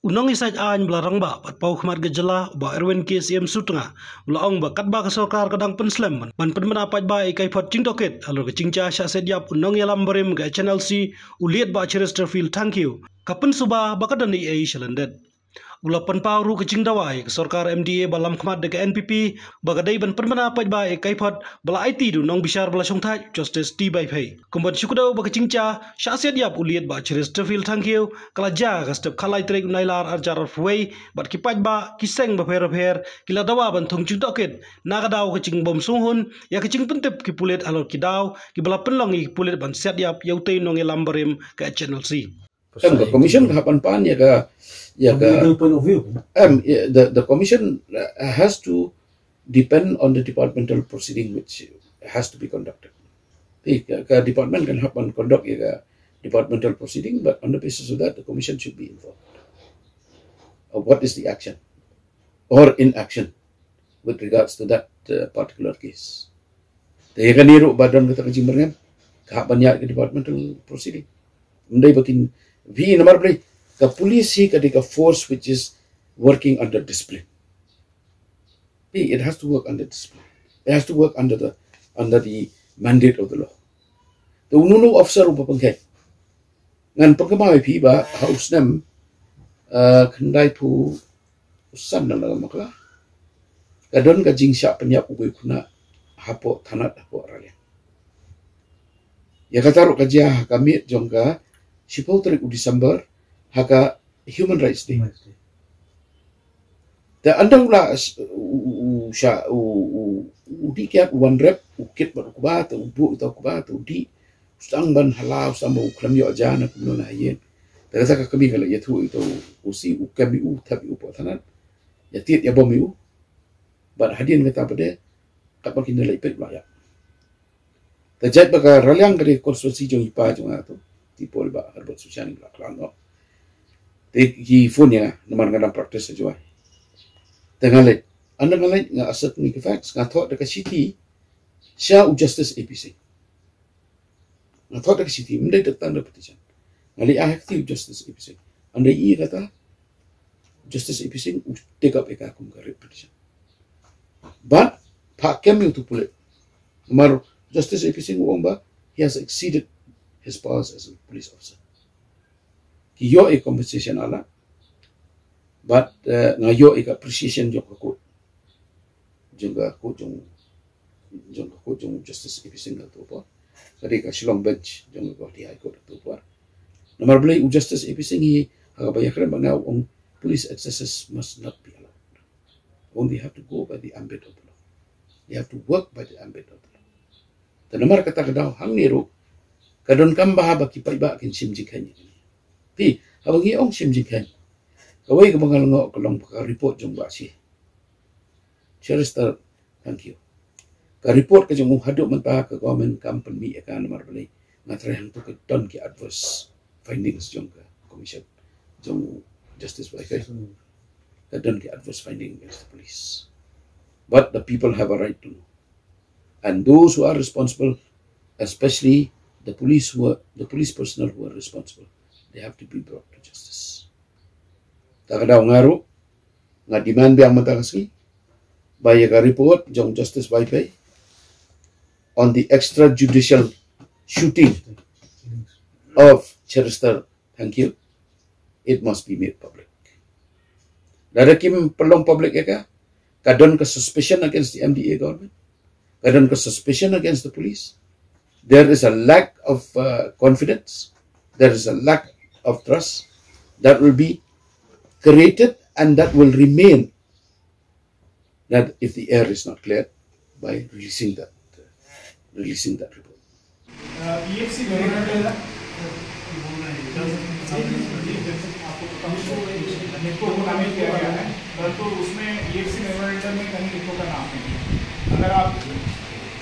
Unang isaj an belarang ba pat pau khmat gejala ba Erwin ke CM Sutengah ulaong ba kat ba ke sarkar kadang penslem man penmena paj ba kaiphod cing toket alor ke cingca sya sediap unang yalam berim ke channel C uliet ba Chesterfield thank you kapen suba ba kadan eiei lyndet ulapan pauru ke cing dawai ke sarkar MDA balam khmat de ke NPP bagadai ban penmena paj ba kaiphod bala IT du nong bishar bala songthai justice T by pay kumbat syukudau ba ke cingca sya sediap uliet ba Chesterfield thank you kala ja ka step khalai trek nailar arjar fuwei bat kipaj ba kiseng ba pher kila dawa ban thong chung toket naga daw ke cing bom sunghun ya ke cing pentep ki pulet alor ki daw ki bala penlongi pulet ban sediap yautei nong elambarim ke channel C commission kapan pan the commission has to depend on the departmental proceeding which has to be conducted. The department can happen conduct departmental proceeding, but on the basis of that, the commission should be informed of what is the action or inaction with regards to that particular case. The Hegani badan kata kecimbangan kapan departmental proceeding. Mendai bakin V nomor play the police ketika force which is working under discipline. It has to work under discipline. It has to work under the mandate of the law. The ununu officer upa pangkai. Ngan pagkamay ba house nem kendai pu usan na makla. Kadon ka jingsha penyap ugoy kuna hapo tanat hapo aralian. Ya kataro kajia kami jongka sipaw tarik u December haka Human Rights Day. Da andang la udi kiat one rep ukit baru kubata ubu atau kubata udiustang ban halau sama uklam yo ajana kumno na yen. Da kata kami kalau ya tu itu usi ukami u tapi upo tanan ya tiat ya bom u ban hadian kata pada kapal kini lai pet ya. Da jat baka raliang dari konstitusi jong ipa jong atu tipol ba harbat susyan la klano. Ki phone ya naman nga practice sa joy. Tengalit anda ngalit nga asat ni ka facts nga thought ka city siya u justice APC. Nga thought ka city mendai datang da petition. Ngali active justice APC. Anda i kata justice APC u take up eka kum ka petition. But pa kemi tu pulit. Mar justice APC uong ba he has exceeded his powers as a police officer. Yo a compensation ala, but ngayo a appreciation jong kakut, jong justice efficient tu apa. Kali ka Shillong bench jong di high court tu apa. Nomor beli justice efficient hi agak banyak kan bangau on police excesses must not be allowed. Only have to go by the ambit of the law. You have to work by the ambit of the law. Dan nomor kata kadau hang niru kadon kambah baki paiba kin simjikan ni. Pi abangi ong simjikan. Kawai ke bangal kolong report jong ba si. Chester, thank you. Ka report ke jong haduk mentah ke government company akan nomor beli ngatrehang tu ke don ki adverse findings jong ke commission jong justice by kai. Ka don ki adverse finding against the police. But the people have a right to know. And those who are responsible, especially the police personnel who are responsible, they have to be brought to justice. Takadaw ngaru nga demand biang matangasi by a report jong justice by pay on the extrajudicial shooting of Chester. Thank you. It must be made public. Darakim pelong public eka kadon ka suspicion against the MDA government, kadon ka suspicion against the police. There is a lack of confidence. There is a lack of trust that will be created and that will remain. That if the air is not cleared by releasing that report. EFC तो उसमें EFC memorandum में कहीं लिखो का नाम है. अगर आप